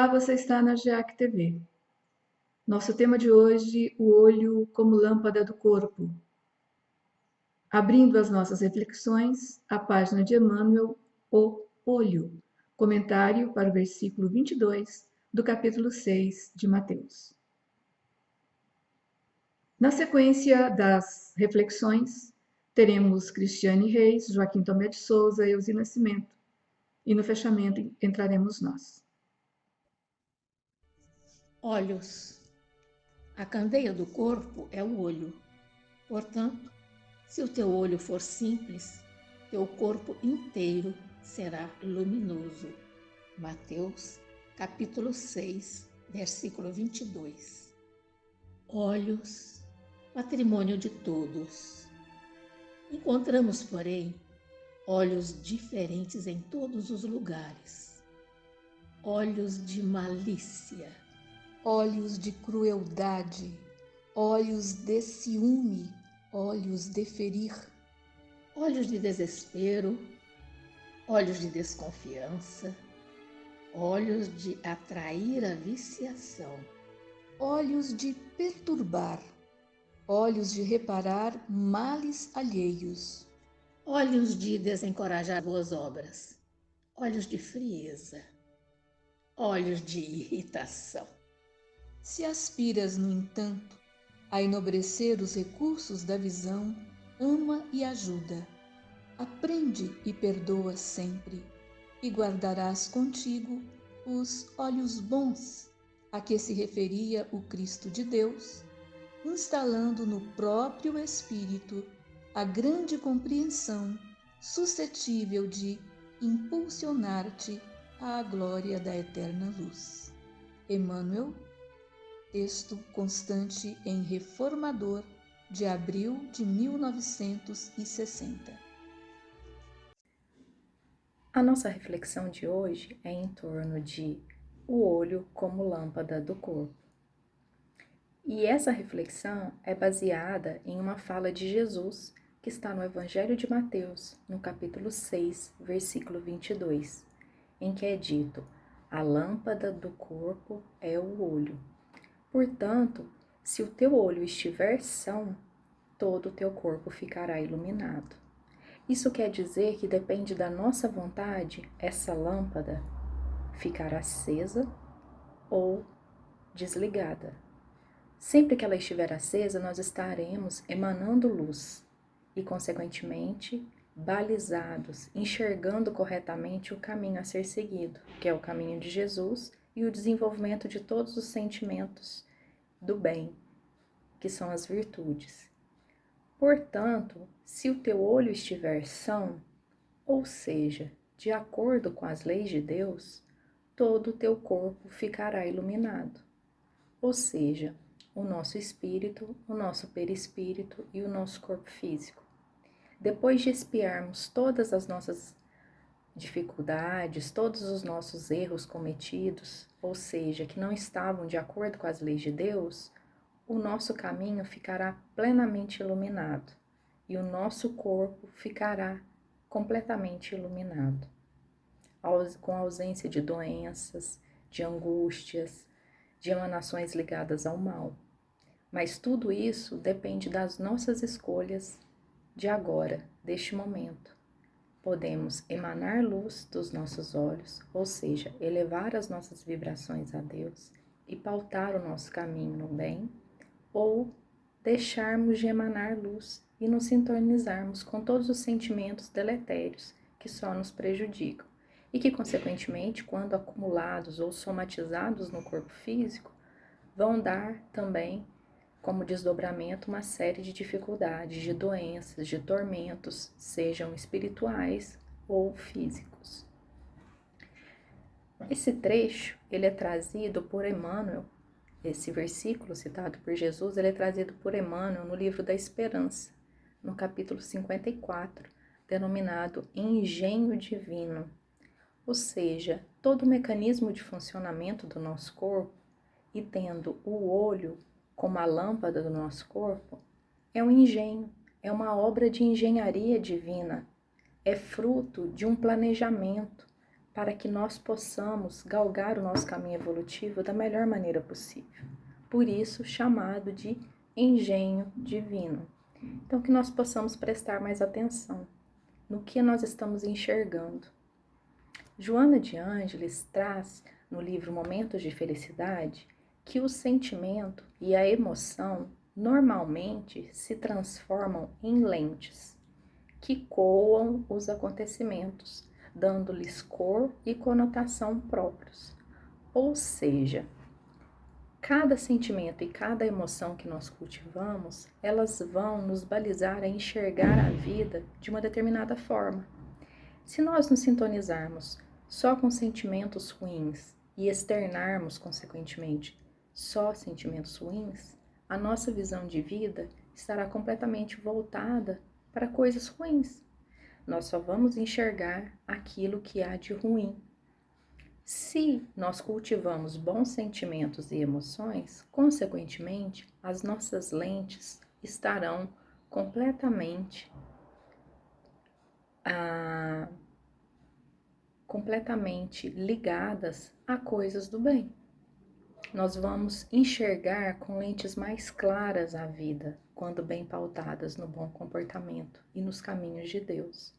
Olá, você está na GEAC TV. Nosso tema de hoje, o olho como lâmpada do corpo. Abrindo as nossas reflexões, a página de Emmanuel, O Olho, comentário para o versículo 22 do capítulo 6 de Mateus. Na sequência das reflexões, teremos Cristiane Reis, Joaquim Tomé de Souza e Elzi Nascimento. E no fechamento entraremos nós. Olhos. A candeia do corpo é o olho. Portanto, se o teu olho for simples, teu corpo inteiro será luminoso. Mateus, capítulo 6, versículo 22. Olhos, patrimônio de todos. Encontramos, porém, olhos diferentes em todos os lugares. Olhos de malícia, olhos de crueldade, olhos de ciúme, olhos de ferir, olhos de desespero, olhos de desconfiança, olhos de atrair a viciação, olhos de perturbar, olhos de reparar males alheios, olhos de desencorajar boas obras, olhos de frieza, olhos de irritação. Se aspiras, no entanto, a enobrecer os recursos da visão, ama e ajuda. Aprende e perdoa sempre, e guardarás contigo os olhos bons a que se referia o Cristo de Deus, instalando no próprio espírito a grande compreensão suscetível de impulsionar-te à glória da eterna luz. Emmanuel, texto constante em Reformador, de abril de 1960. A nossa reflexão de hoje é em torno de o olho como lâmpada do corpo. E essa reflexão é baseada em uma fala de Jesus que está no Evangelho de Mateus, no capítulo 6, versículo 22, em que é dito: a lâmpada do corpo é o olho. Portanto, se o teu olho estiver são, todo o teu corpo ficará iluminado. Isso quer dizer que depende da nossa vontade, essa lâmpada ficar acesa ou desligada. Sempre que ela estiver acesa, nós estaremos emanando luz e, consequentemente, balizados, enxergando corretamente o caminho a ser seguido, que é o caminho de Jesus e o desenvolvimento de todos os sentimentos do bem, que são as virtudes. Portanto, se o teu olho estiver são, ou seja, de acordo com as leis de Deus, todo o teu corpo ficará iluminado. Ou seja, o nosso espírito, o nosso perispírito e o nosso corpo físico. Depois de expiarmos todas as nossas dificuldades, todos os nossos erros cometidos, ou seja, que não estavam de acordo com as leis de Deus, o nosso caminho ficará plenamente iluminado e o nosso corpo ficará completamente iluminado, com a ausência de doenças, de angústias, de emanações ligadas ao mal. Mas tudo isso depende das nossas escolhas de agora, deste momento. Podemos emanar luz dos nossos olhos, ou seja, elevar as nossas vibrações a Deus e pautar o nosso caminho no bem, ou deixarmos de emanar luz e nos sintonizarmos com todos os sentimentos deletérios que só nos prejudicam e que, consequentemente, quando acumulados ou somatizados no corpo físico, vão dar também como desdobramento uma série de dificuldades, de doenças, de tormentos, sejam espirituais ou físicos. Esse trecho, ele é trazido por Emmanuel, esse versículo citado por Jesus, ele é trazido por Emmanuel no livro da Esperança, no capítulo 54, denominado Engenho Divino. Ou seja, todo o mecanismo de funcionamento do nosso corpo, e tendo o olho como a lâmpada do nosso corpo, é um engenho, é uma obra de engenharia divina, é fruto de um planejamento para que nós possamos galgar o nosso caminho evolutivo da melhor maneira possível. Por isso, chamado de engenho divino. Então, que nós possamos prestar mais atenção no que nós estamos enxergando. Joana de Ângeles traz, no livro Momentos de Felicidade, que o sentimento e a emoção normalmente se transformam em lentes que coam os acontecimentos, dando-lhes cor e conotação próprios. Ou seja, cada sentimento e cada emoção que nós cultivamos, elas vão nos balizar a enxergar a vida de uma determinada forma. Se nós nos sintonizarmos só com sentimentos ruins e externarmos, consequentemente, só sentimentos ruins, a nossa visão de vida estará completamente voltada para coisas ruins. Nós só vamos enxergar aquilo que há de ruim. Se nós cultivamos bons sentimentos e emoções, consequentemente, as nossas lentes estarão completamente ligadas a coisas do bem. Nós vamos enxergar com lentes mais claras a vida, quando bem pautadas no bom comportamento e nos caminhos de Deus.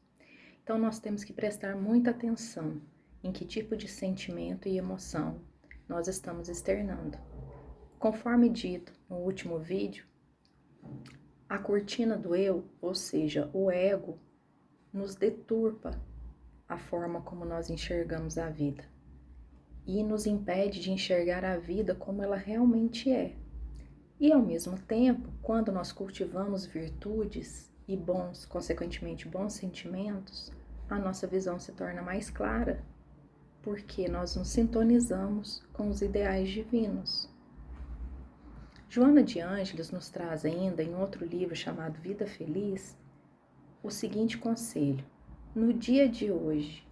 Então, nós temos que prestar muita atenção em que tipo de sentimento e emoção nós estamos externando. Conforme dito no último vídeo, a cortina do eu, ou seja, o ego, nos deturpa a forma como nós enxergamos a vida e nos impede de enxergar a vida como ela realmente é. E ao mesmo tempo, quando nós cultivamos virtudes e consequentemente bons sentimentos, a nossa visão se torna mais clara, porque nós nos sintonizamos com os ideais divinos. Joana de Ângeles nos traz ainda, em outro livro chamado Vida Feliz, o seguinte conselho: no dia de hoje,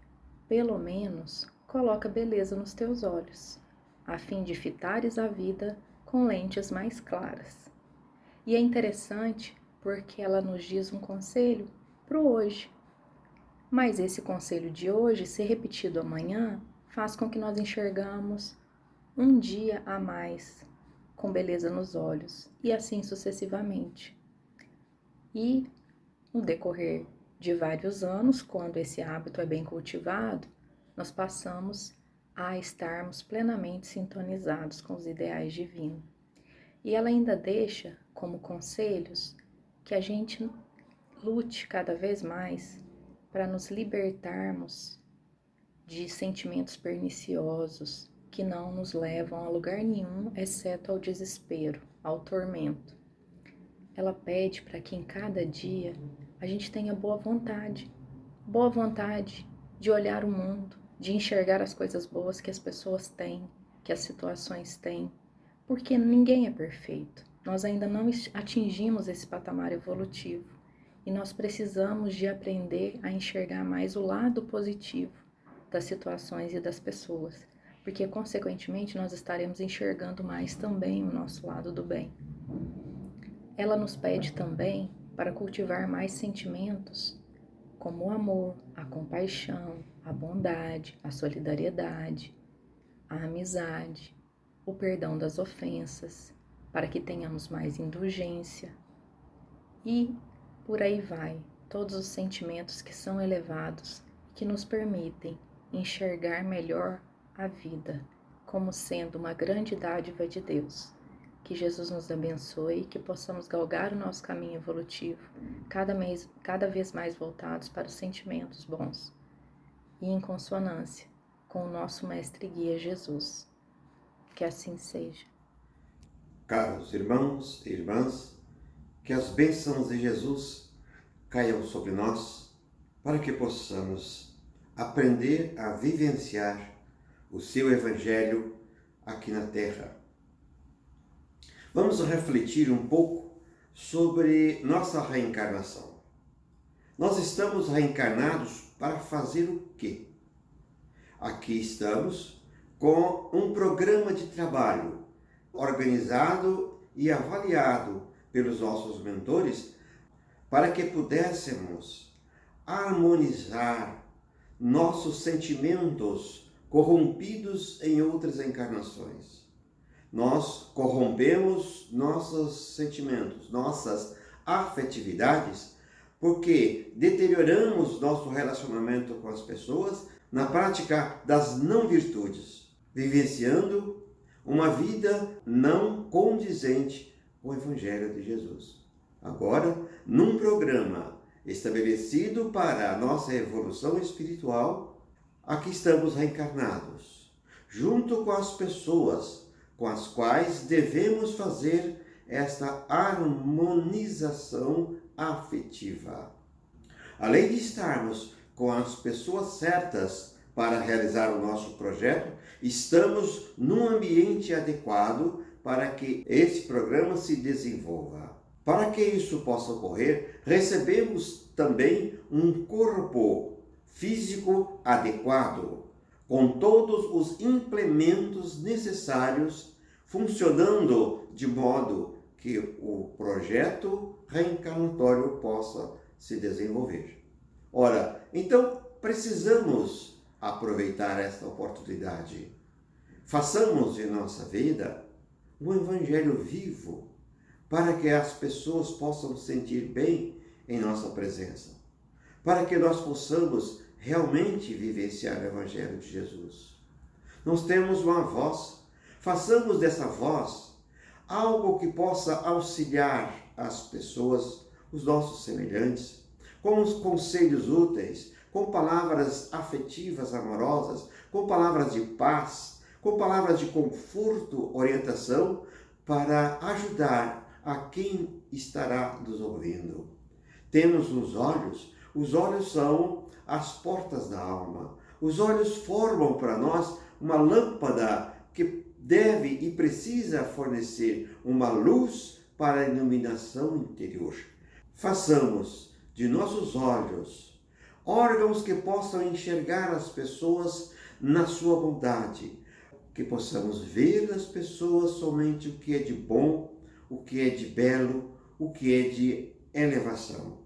pelo menos, coloca beleza nos teus olhos, a fim de fitares a vida com lentes mais claras. E é interessante porque ela nos diz um conselho para o hoje. Mas esse conselho de hoje, ser repetido amanhã, faz com que nós enxergamos um dia a mais com beleza nos olhos, e assim sucessivamente. E no decorrer de vários anos, quando esse hábito é bem cultivado, nós passamos a estarmos plenamente sintonizados com os ideais divinos. E ela ainda deixa como conselhos que a gente lute cada vez mais para nos libertarmos de sentimentos perniciosos que não nos levam a lugar nenhum, exceto ao desespero, ao tormento. Ela pede para que em cada dia a gente tenha boa vontade de olhar o mundo, de enxergar as coisas boas que as pessoas têm, que as situações têm, porque ninguém é perfeito. Nós ainda não atingimos esse patamar evolutivo e nós precisamos de aprender a enxergar mais o lado positivo das situações e das pessoas, porque consequentemente nós estaremos enxergando mais também o nosso lado do bem. Ela nos pede também para cultivar mais sentimentos como o amor, a compaixão, a bondade, a solidariedade, a amizade, o perdão das ofensas, para que tenhamos mais indulgência. E por aí vai, todos os sentimentos que são elevados, que nos permitem enxergar melhor a vida como sendo uma grande dádiva de Deus. Que Jesus nos abençoe e que possamos galgar o nosso caminho evolutivo, cada vez mais voltados para os sentimentos bons e em consonância com o nosso mestre e guia Jesus. Que assim seja. Caros irmãos e irmãs, que as bênçãos de Jesus caiam sobre nós para que possamos aprender a vivenciar o seu Evangelho aqui na Terra. Vamos refletir um pouco sobre nossa reencarnação. Nós estamos reencarnados para fazer o quê? Aqui estamos com um programa de trabalho organizado e avaliado pelos nossos mentores para que pudéssemos harmonizar nossos sentimentos corrompidos em outras encarnações. Nós corrompemos nossos sentimentos, nossas afetividades, porque deterioramos nosso relacionamento com as pessoas na prática das não virtudes, vivenciando uma vida não condizente com o Evangelho de Jesus. Agora, num programa estabelecido para a nossa evolução espiritual, aqui estamos reencarnados, junto com as pessoas com as quais devemos fazer esta harmonização afetiva. Além de estarmos com as pessoas certas para realizar o nosso projeto, estamos num ambiente adequado para que esse programa se desenvolva. Para que isso possa ocorrer, recebemos também um corpo físico adequado, com todos os implementos necessários, funcionando de modo que o projeto reencarnatório possa se desenvolver. Ora, então precisamos aproveitar esta oportunidade. Façamos de nossa vida um evangelho vivo, para que as pessoas possam sentir bem em nossa presença, para que nós possamos realmente vivenciar o Evangelho de Jesus. Nós temos uma voz, façamos dessa voz algo que possa auxiliar as pessoas, os nossos semelhantes, com os conselhos úteis, com palavras afetivas, amorosas, com palavras de paz, com palavras de conforto, orientação, para ajudar a quem estará nos ouvindo. Temos os olhos são as portas da alma. Os olhos formam para nós uma lâmpada que deve e precisa fornecer uma luz para a iluminação interior. Façamos de nossos olhos órgãos que possam enxergar as pessoas na sua bondade, que possamos ver nas pessoas somente o que é de bom, o que é de belo, o que é de elevação.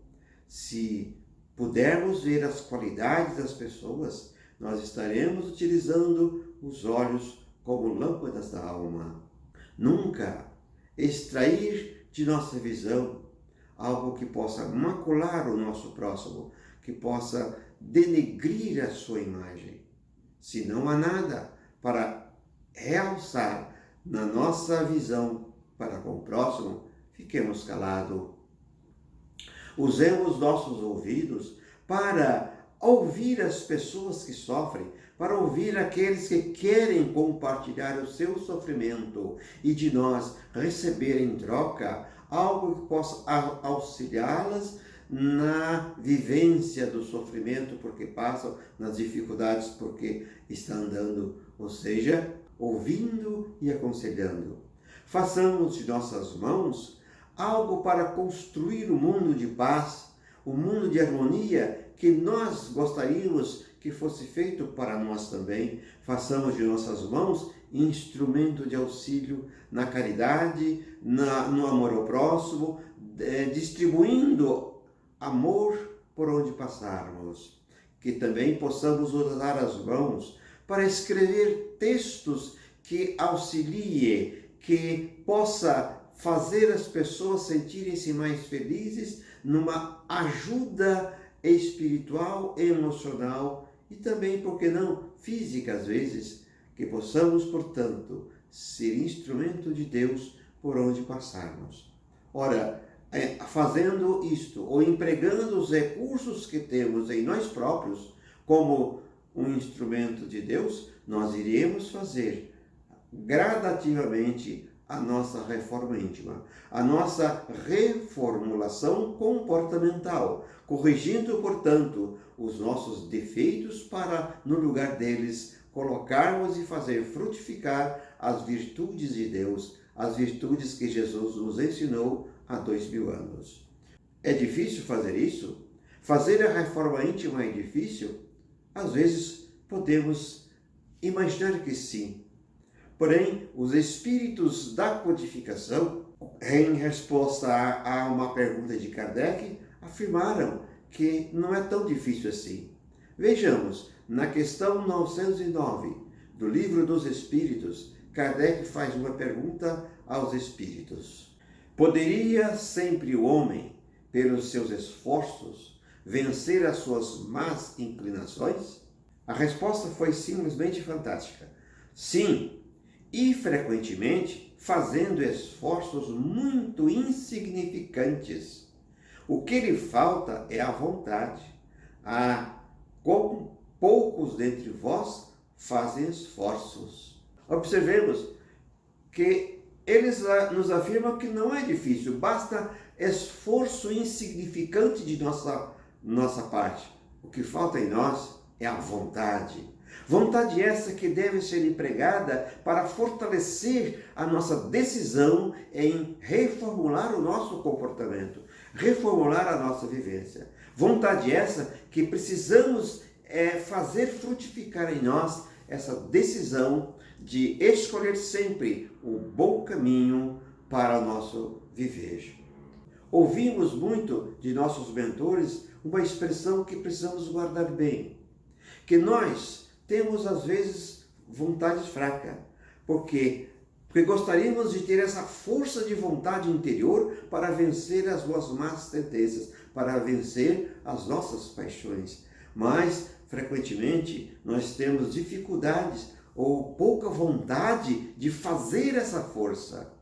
Se pudermos ver as qualidades das pessoas, nós estaremos utilizando os olhos como lâmpadas da alma. Nunca extrair de nossa visão algo que possa macular o nosso próximo, que possa denegrir a sua imagem. Se não há nada para realçar na nossa visão para com o próximo, fiquemos calados. Usemos nossos ouvidos para ouvir as pessoas que sofrem, para ouvir aqueles que querem compartilhar o seu sofrimento e de nós receber em troca algo que possa auxiliá-las na vivência do sofrimento, porque passam nas dificuldades, porque estão andando, ou seja, ouvindo e aconselhando. Façamos de nossas mãos algo para construir um mundo de paz, um mundo de harmonia que nós gostaríamos que fosse feito para nós também. Façamos de nossas mãos instrumento de auxílio na caridade, no amor ao próximo, distribuindo amor por onde passarmos. Que também possamos usar as mãos para escrever textos que auxiliem, que possa fazer as pessoas sentirem-se mais felizes, numa ajuda espiritual, emocional e também, por que não, física às vezes, que possamos, portanto, ser instrumento de Deus por onde passarmos. Ora, fazendo isto, ou empregando os recursos que temos em nós próprios como um instrumento de Deus, nós iremos fazer gradativamente a nossa reforma íntima, a nossa reformulação comportamental, corrigindo, portanto, os nossos defeitos para, no lugar deles, colocarmos e fazer frutificar as virtudes de Deus, as virtudes que Jesus nos ensinou há 2000 anos. É difícil fazer isso? Fazer a reforma íntima é difícil? Às vezes podemos imaginar que sim. Porém, os espíritos da codificação, em resposta a uma pergunta de Kardec, afirmaram que não é tão difícil assim. Vejamos, na questão 909 do Livro dos Espíritos, Kardec faz uma pergunta aos espíritos. Poderia sempre o homem, pelos seus esforços, vencer as suas más inclinações? A resposta foi simplesmente fantástica. Sim, e frequentemente fazendo esforços muito insignificantes. O que lhe falta é a vontade. Como poucos dentre vós fazem esforços. Observemos que eles nos afirmam que não é difícil, basta esforço insignificante de nossa parte. O que falta em nós é a vontade. Vontade essa que deve ser empregada para fortalecer a nossa decisão em reformular o nosso comportamento, reformular a nossa vivência. Vontade essa que precisamos fazer frutificar em nós essa decisão de escolher sempre o bom caminho para o nosso viver. Ouvimos muito de nossos mentores uma expressão que precisamos guardar bem, que nós temos às vezes vontades fracas, porque gostaríamos de ter essa força de vontade interior para vencer as nossas más tendências, para vencer as nossas paixões, mas frequentemente nós temos dificuldades ou pouca vontade de fazer essa força.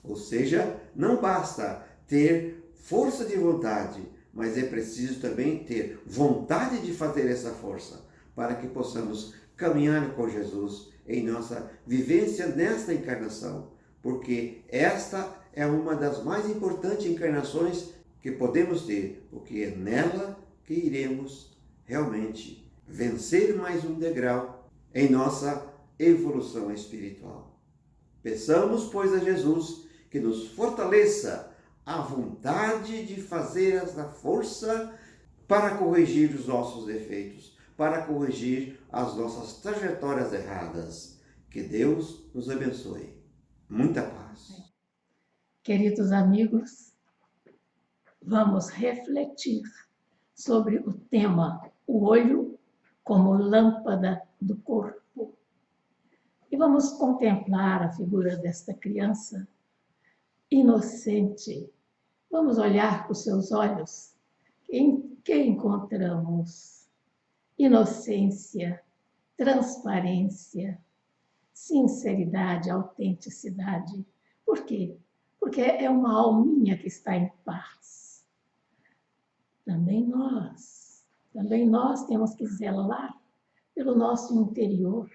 Ou seja, não basta ter força de vontade, mas é preciso também ter vontade de fazer essa força, para que possamos caminhar com Jesus em nossa vivência nesta encarnação, porque esta é uma das mais importantes encarnações que podemos ter, porque é nela que iremos realmente vencer mais um degrau em nossa evolução espiritual. Peçamos, pois, a Jesus que nos fortaleça a vontade de fazer essa força para corrigir os nossos defeitos, para corrigir as nossas trajetórias erradas. Que Deus nos abençoe. Muita paz. Queridos amigos, vamos refletir sobre o tema o olho como lâmpada do corpo. E vamos contemplar a figura desta criança inocente. Vamos olhar para os seus olhos, em que encontramos inocência, transparência, sinceridade, autenticidade. Por quê? Porque é uma alminha que está em paz. Também nós temos que zelar pelo nosso interior,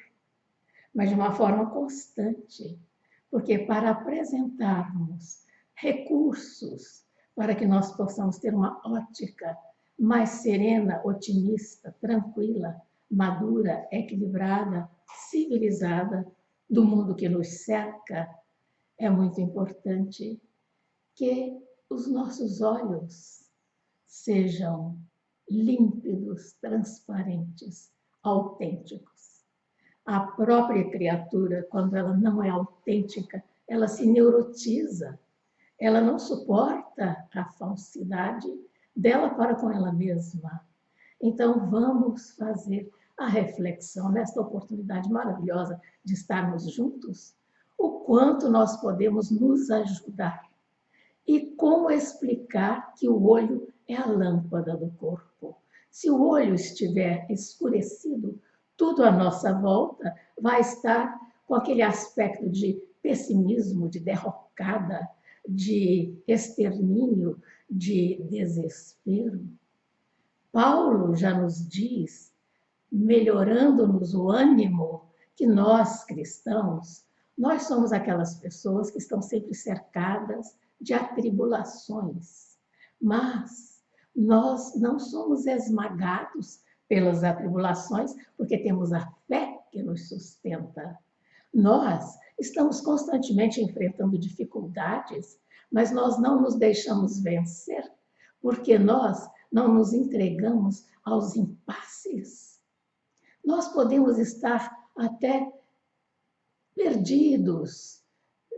mas de uma forma constante, porque para apresentarmos recursos para que nós possamos ter uma ótica mais serena, otimista, tranquila, madura, equilibrada, civilizada do mundo que nos cerca, é muito importante que os nossos olhos sejam límpidos, transparentes, autênticos. A própria criatura, quando ela não é autêntica, ela se neurotiza, ela não suporta a falsidade dela para com ela mesma. Então, vamos fazer a reflexão nesta oportunidade maravilhosa de estarmos juntos, o quanto nós podemos nos ajudar e como explicar que o olho é a lâmpada do corpo. Se o olho estiver escurecido, tudo à nossa volta vai estar com aquele aspecto de pessimismo, de derrocada, de extermínio, de desespero. Paulo já nos diz, melhorando-nos o ânimo, que nós, cristãos, nós somos aquelas pessoas que estão sempre cercadas de atribulações, mas nós não somos esmagados pelas atribulações, porque temos a fé que nos sustenta. Nós estamos constantemente enfrentando dificuldades, mas nós não nos deixamos vencer, porque nós não nos entregamos aos impasses. Nós podemos estar até perdidos,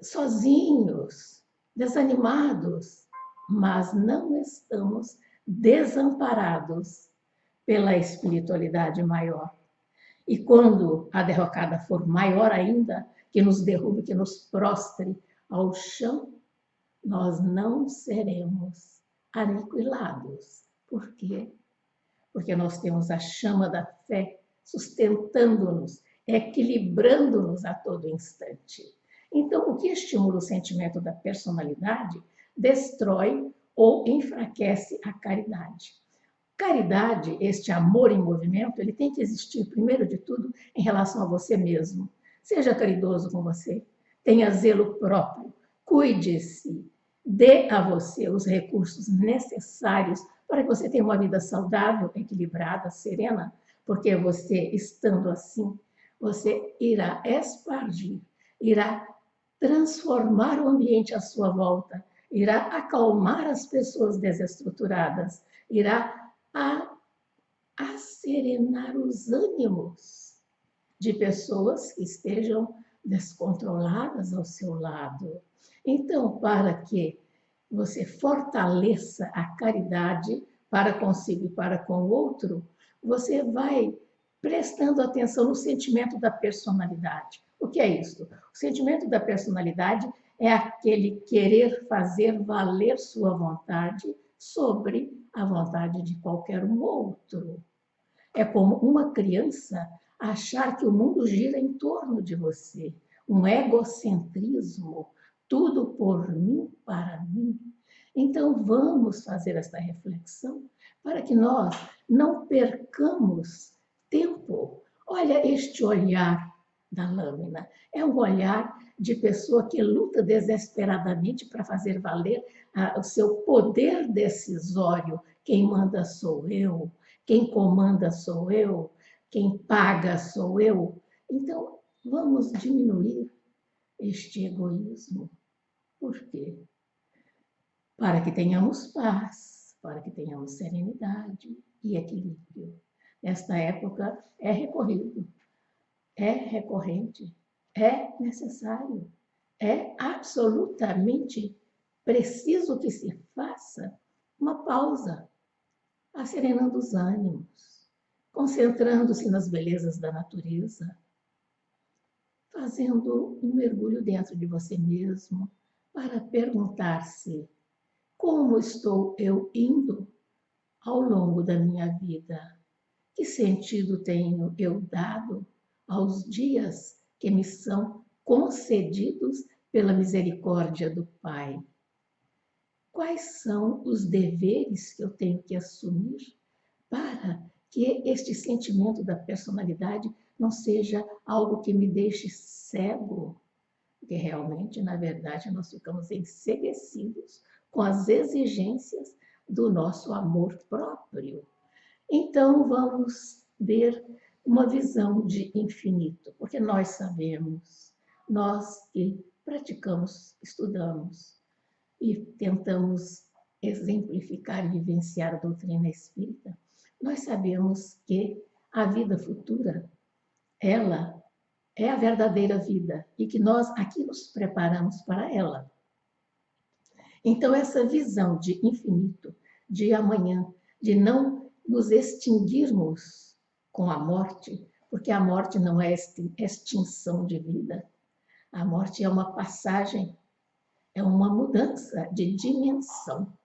sozinhos, desanimados, mas não estamos desamparados, pela espiritualidade maior. E quando a derrocada for maior ainda, que nos derrube, que nos prostre ao chão, nós não seremos aniquilados. Por quê? Porque nós temos a chama da fé sustentando-nos, equilibrando-nos a todo instante. Então, o que estimula o sentimento da personalidade destrói ou enfraquece a caridade. Caridade, este amor em movimento, ele tem que existir, primeiro de tudo, em relação a você mesmo. Seja caridoso com você, tenha zelo próprio, cuide-se, dê a você os recursos necessários para que você tenha uma vida saudável, equilibrada, serena, porque você, estando assim, você irá espargir, irá transformar o ambiente à sua volta, irá acalmar as pessoas desestruturadas, irá serenar os ânimos de pessoas que estejam descontroladas ao seu lado. Então, para que você fortaleça a caridade para consigo e para com o outro, você vai prestando atenção no sentimento da personalidade. O que é isso? O sentimento da personalidade é aquele querer fazer valer sua vontade sobre a vontade de qualquer um outro. É como uma criança achar que o mundo gira em torno de você. Um egocentrismo, tudo por mim, para mim. Então, vamos fazer esta reflexão para que nós não percamos tempo. Olha este olhar da lâmina. É um olhar de pessoa que luta desesperadamente para fazer valer o seu poder decisório. Quem manda sou eu, quem comanda sou eu, quem paga sou eu. Então, vamos diminuir este egoísmo. Por quê? Para que tenhamos paz, para que tenhamos serenidade e equilíbrio. Nesta época é recorrido, é recorrente, é necessário, é absolutamente preciso que se faça uma pausa, serenando os ânimos, concentrando-se nas belezas da natureza, fazendo um mergulho dentro de você mesmo para perguntar-se: como estou eu indo ao longo da minha vida? Que sentido tenho eu dado aos dias que me são concedidos pela misericórdia do Pai? Quais são os deveres que eu tenho que assumir para que este sentimento da personalidade não seja algo que me deixe cego? Porque realmente, na verdade, nós ficamos enceguecidos com as exigências do nosso amor próprio. Então, vamos ver uma visão de infinito, porque nós sabemos, nós que praticamos, estudamos e tentamos exemplificar e vivenciar a doutrina espírita, nós sabemos que a vida futura, ela é a verdadeira vida e que nós aqui nos preparamos para ela. Então, essa visão de infinito, de amanhã, de não nos extinguirmos com a morte, porque a morte não é extinção de vida, a morte é uma passagem, é uma mudança de dimensão.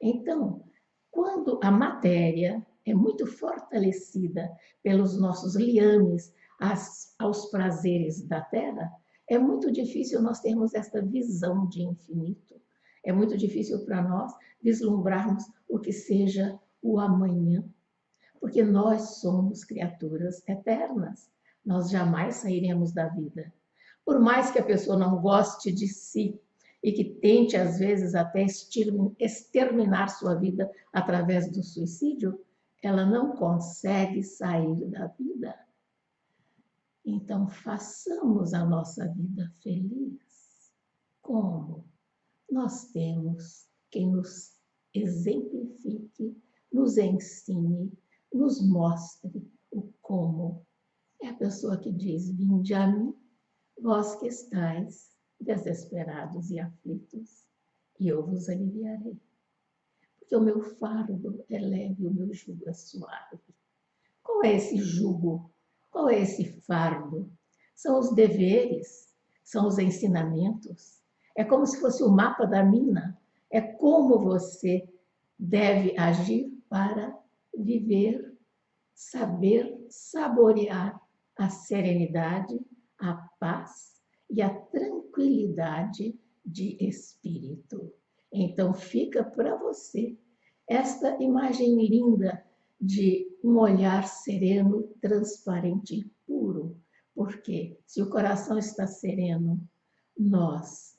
Então, quando a matéria é muito fortalecida pelos nossos liames aos prazeres da terra, é muito difícil nós termos esta visão de infinito. É muito difícil para nós vislumbrarmos o que seja o amanhã, porque nós somos criaturas eternas. Nós jamais sairemos da vida. Por mais que a pessoa não goste de si e que tente, às vezes, até exterminar sua vida através do suicídio, ela não consegue sair da vida. Então, façamos a nossa vida feliz. Como? Nós temos quem nos exemplifique, nos ensine, nos mostre o como. É a pessoa que diz: vinde a mim, vós que estáis desesperados e aflitos, e eu vos aliviarei. Porque o meu fardo é leve, o meu jugo é suave. Qual é esse jugo? Qual é esse fardo? São os deveres, são os ensinamentos. É como se fosse o mapa da mina. É como você deve agir para viver, saber saborear a serenidade, a paz e a tranquilidade de espírito. Então fica para você esta imagem linda de um olhar sereno, transparente e puro. Porque se o coração está sereno, nós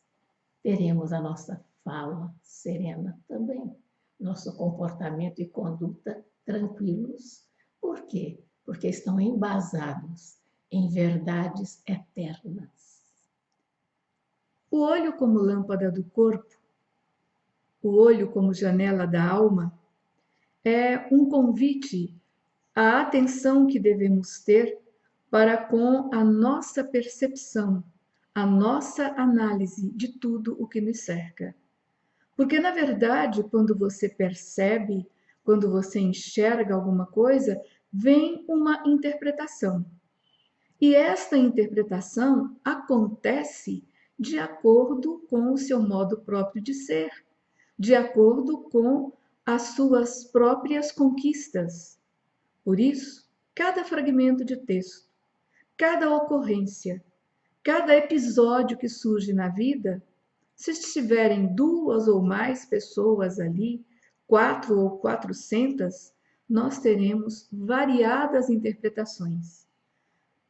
teremos a nossa fala serena também, nosso comportamento e conduta tranquilos. Por quê? Porque estão embasados em verdades eternas. O olho como lâmpada do corpo, o olho como janela da alma, é um convite à atenção que devemos ter para com a nossa percepção, a nossa análise de tudo o que nos cerca. Porque, na verdade, quando você percebe, quando você enxerga alguma coisa, vem uma interpretação. E esta interpretação acontece de acordo com o seu modo próprio de ser, de acordo com as suas próprias conquistas. Por isso, cada fragmento de texto, cada ocorrência, cada episódio que surge na vida, se estiverem 2 ou mais pessoas ali, 4 ou 400, nós teremos variadas interpretações.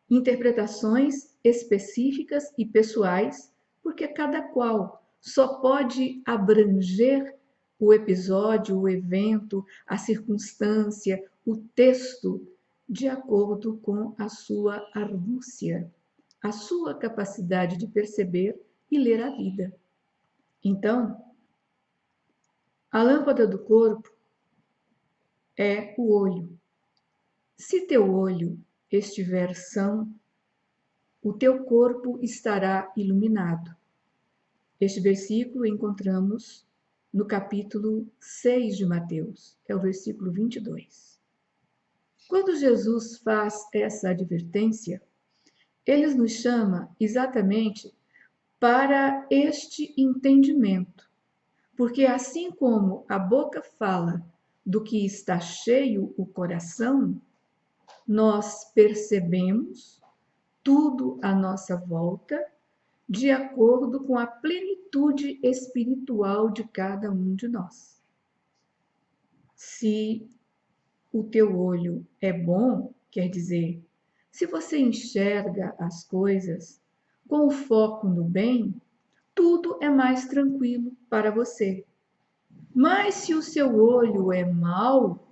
Interpretações específicas e pessoais, porque cada qual só pode abranger o episódio, o evento, a circunstância, o texto, de acordo com a sua argúcia, a sua capacidade de perceber e ler a vida. Então, a lâmpada do corpo é o olho. Se teu olho estiver são, o teu corpo estará iluminado. Este versículo encontramos no capítulo 6 de Mateus, é o versículo 22. Quando Jesus faz essa advertência, ele nos chama exatamente para este entendimento, porque assim como a boca fala do que está cheio o coração, nós percebemos tudo à nossa volta de acordo com a plenitude espiritual de cada um de nós. Se o teu olho é bom, quer dizer, se você enxerga as coisas com o foco no bem, tudo é mais tranquilo para você. Mas se o seu olho é mau,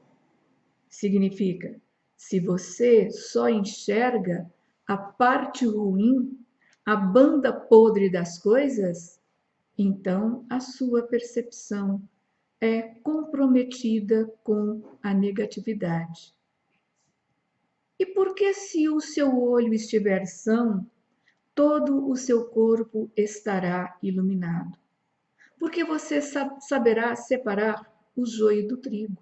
significa, se você só enxerga a parte ruim, a banda podre das coisas, então a sua percepção é comprometida com a negatividade. E por que, se o seu olho estiver são, todo o seu corpo estará iluminado? Porque você saberá separar o joio do trigo.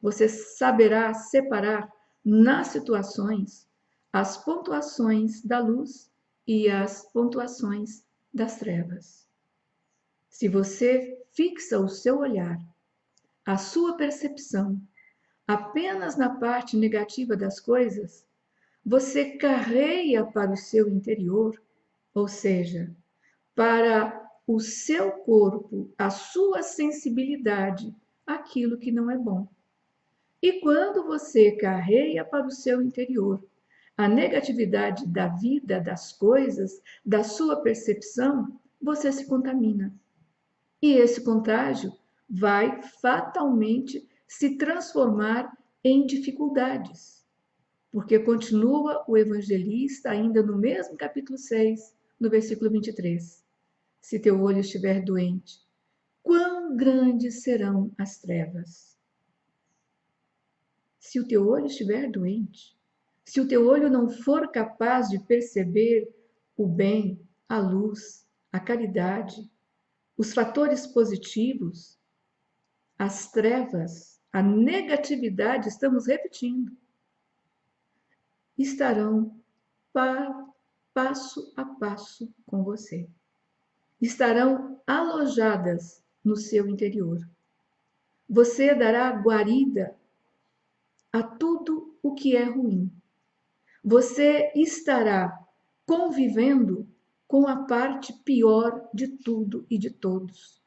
Você saberá separar nas situações as pontuações da luz e as pontuações das trevas. Se você fixa o seu olhar, a sua percepção, apenas na parte negativa das coisas, você carreia para o seu interior, ou seja, para o seu corpo, a sua sensibilidade, aquilo que não é bom. E quando você carreia para o seu interior a negatividade da vida, das coisas, da sua percepção, você se contamina. E esse contágio vai fatalmente se transformar em dificuldades. Porque continua o evangelista, ainda no mesmo capítulo 6, no versículo 23. Se teu olho estiver doente, quão grandes serão as trevas? Se o teu olho estiver doente, se o teu olho não for capaz de perceber o bem, a luz, a caridade, os fatores positivos, as trevas, a negatividade, estamos repetindo, estarão passo a passo com você. Estarão alojadas no seu interior. Você dará guarida a tudo o que é ruim. Você estará convivendo com a parte pior de tudo e de todos.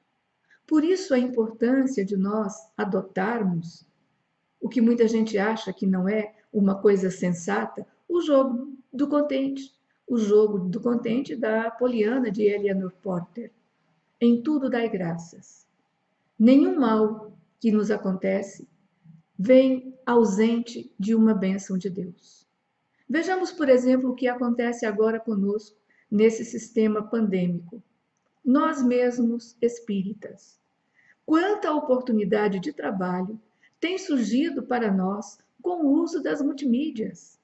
Por isso a importância de nós adotarmos o que muita gente acha que não é uma coisa sensata, o jogo do contente. O jogo do contente da Poliana de Eleanor Porter. Em tudo dai graças. Nenhum mal que nos acontece vem ausente de uma bênção de Deus. Vejamos, por exemplo, o que acontece agora conosco nesse sistema pandêmico. Nós mesmos espíritas. Quanta oportunidade de trabalho tem surgido para nós com o uso das multimídias.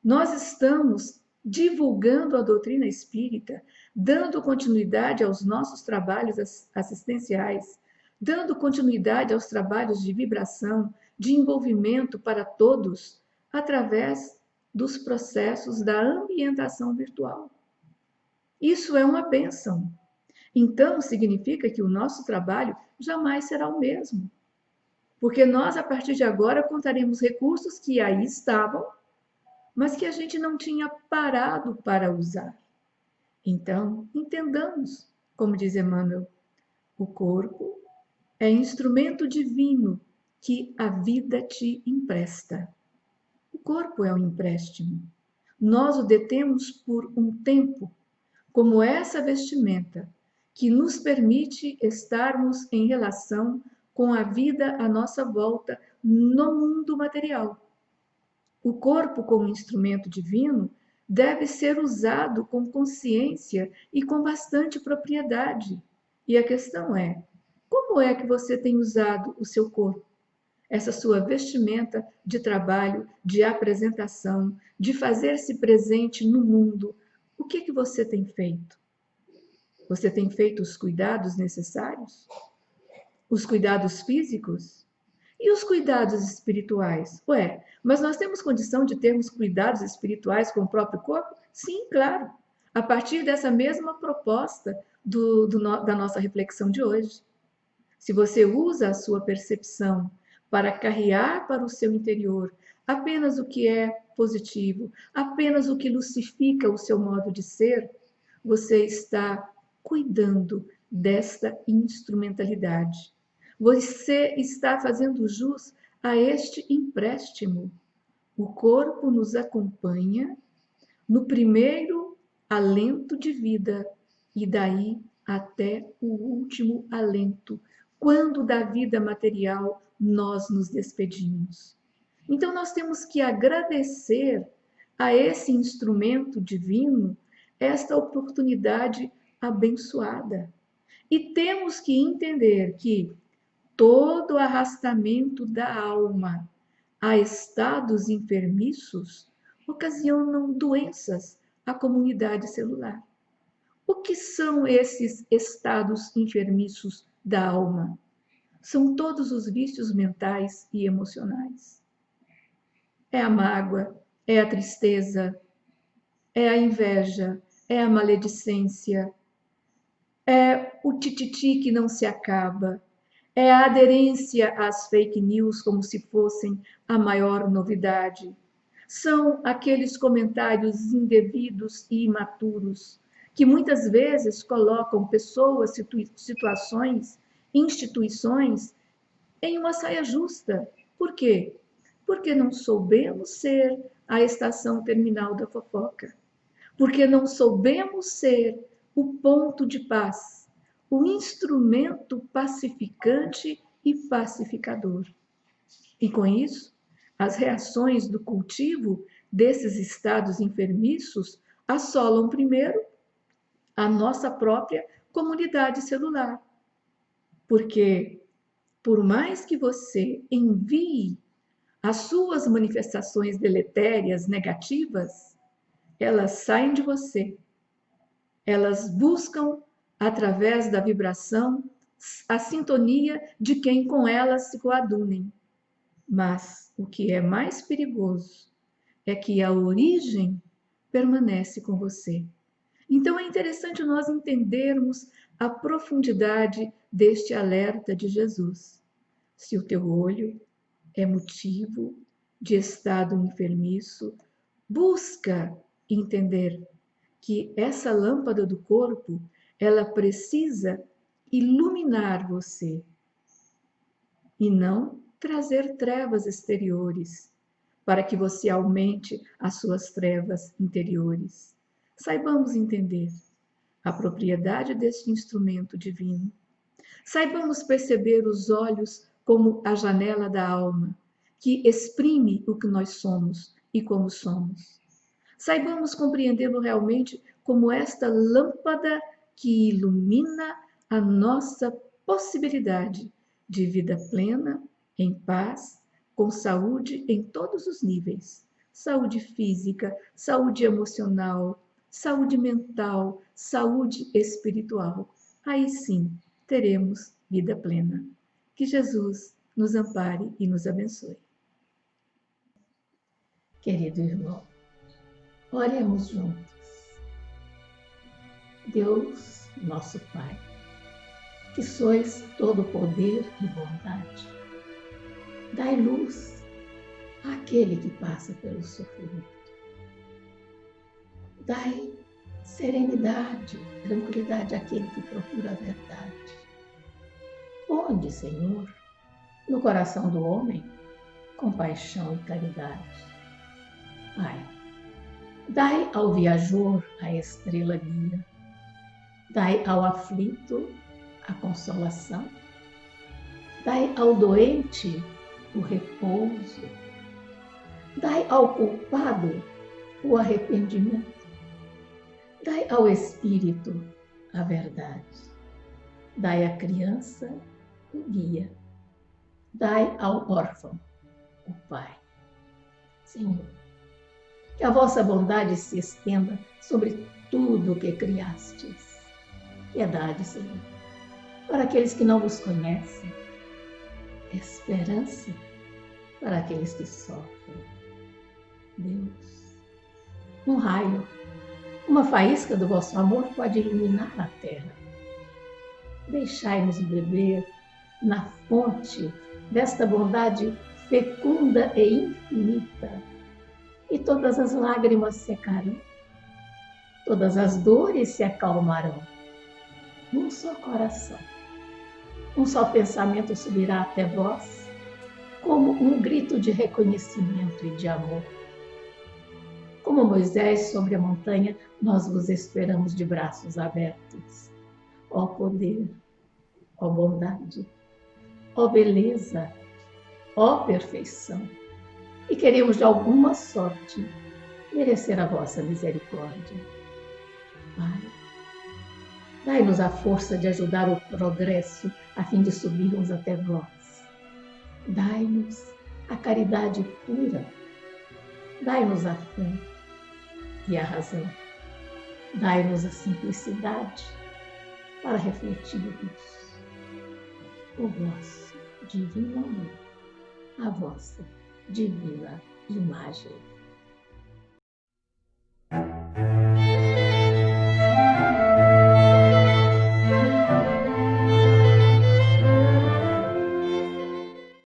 Nós estamos divulgando a doutrina espírita, dando continuidade aos nossos trabalhos assistenciais, dando continuidade aos trabalhos de vibração, de envolvimento para todos, através dos processos da ambientação virtual. Isso é uma bênção. Então, significa que o nosso trabalho jamais será o mesmo. Porque nós, a partir de agora, contaremos recursos que aí estavam, mas que a gente não tinha parado para usar. Então, entendamos, como diz Emmanuel, o corpo é instrumento divino que a vida te empresta. O corpo é um empréstimo. Nós o detemos por um tempo, como essa vestimenta, que nos permite estarmos em relação com a vida à nossa volta no mundo material. O corpo, como instrumento divino, deve ser usado com consciência e com bastante propriedade. E a questão é, como é que você tem usado o seu corpo? Essa sua vestimenta de trabalho, de apresentação, de fazer-se presente no mundo. O que você tem feito? Você tem feito os cuidados necessários? Os cuidados físicos? E os cuidados espirituais? Ué, mas nós temos condição de termos cuidados espirituais com o próprio corpo? Sim, claro. A partir dessa mesma proposta da nossa reflexão de hoje. Se você usa a sua percepção para carrear para o seu interior apenas o que é positivo, apenas o que lucifica o seu modo de ser, você está cuidando desta instrumentalidade. Você está fazendo jus a este empréstimo. O corpo nos acompanha no primeiro alento de vida e daí até o último alento, quando da vida material nós nos despedimos. Então nós temos que agradecer a esse instrumento divino esta oportunidade abençoada. E temos que entender que todo arrastamento da alma a estados enfermiços ocasionam doenças à comunidade celular. O que são esses estados enfermiços da alma? São todos os vícios mentais e emocionais. É a mágoa, é a tristeza, é a inveja, é a maledicência, é o tititi que não se acaba, é a aderência às fake news como se fossem a maior novidade. São aqueles comentários indevidos e imaturos que muitas vezes colocam pessoas, situações, instituições em uma saia justa. Por quê? Porque não soubemos ser a estação terminal da fofoca. Porque não soubemos ser o ponto de paz, o instrumento pacificante e pacificador. E com isso, as reações do cultivo desses estados enfermiços assolam primeiro a nossa própria comunidade celular. Porque, por mais que você envie as suas manifestações deletérias, negativas, elas saem de você. Elas buscam, através da vibração, a sintonia de quem com elas se coadunem. Mas o que é mais perigoso é que a origem permanece com você. Então é interessante nós entendermos a profundidade deste alerta de Jesus. Se o teu olho é motivo de estado enfermiço, busca entender que essa lâmpada do corpo, ela precisa iluminar você e não trazer trevas exteriores, para que você aumente as suas trevas interiores. Saibamos entender a propriedade deste instrumento divino. Saibamos perceber os olhos como a janela da alma, que exprime o que nós somos e como somos. Saibamos compreendê-lo realmente como esta lâmpada que ilumina a nossa possibilidade de vida plena, em paz, com saúde em todos os níveis. Saúde física, saúde emocional, saúde mental, saúde espiritual. Aí sim teremos vida plena. Que Jesus nos ampare e nos abençoe. Querido irmão, oremos juntos. Deus, nosso Pai, que sois todo poder e bondade, dai luz àquele que passa pelo sofrimento. Dai serenidade, tranquilidade àquele que procura a verdade. Onde, Senhor, no coração do homem, compaixão e caridade. Pai, dai ao viajor a estrela guia, dai ao aflito a consolação, dai ao doente o repouso, dai ao culpado o arrependimento, dai ao espírito a verdade, dai à criança o guia, dai ao órfão o Pai. Senhor, que a vossa bondade se estenda sobre tudo o que criastes. Piedade, Senhor, para aqueles que não vos conhecem. Esperança para aqueles que sofrem. Deus, um raio, uma faísca do vosso amor pode iluminar a terra. Deixai-nos beber na fonte desta bondade fecunda e infinita, e todas as lágrimas secarão, todas as dores se acalmarão. Um só coração, um só pensamento subirá até vós, como um grito de reconhecimento e de amor. Como Moisés sobre a montanha, nós vos esperamos de braços abertos. Ó poder, ó bondade, ó beleza, ó perfeição. E queremos de alguma sorte merecer a vossa misericórdia. Pai, dai-nos a força de ajudar o progresso a fim de subirmos até vós. Dai-nos a caridade pura. Dai-nos a fé e a razão. Dai-nos a simplicidade para refletirmos o vosso divino amor, a vossa divina imagem.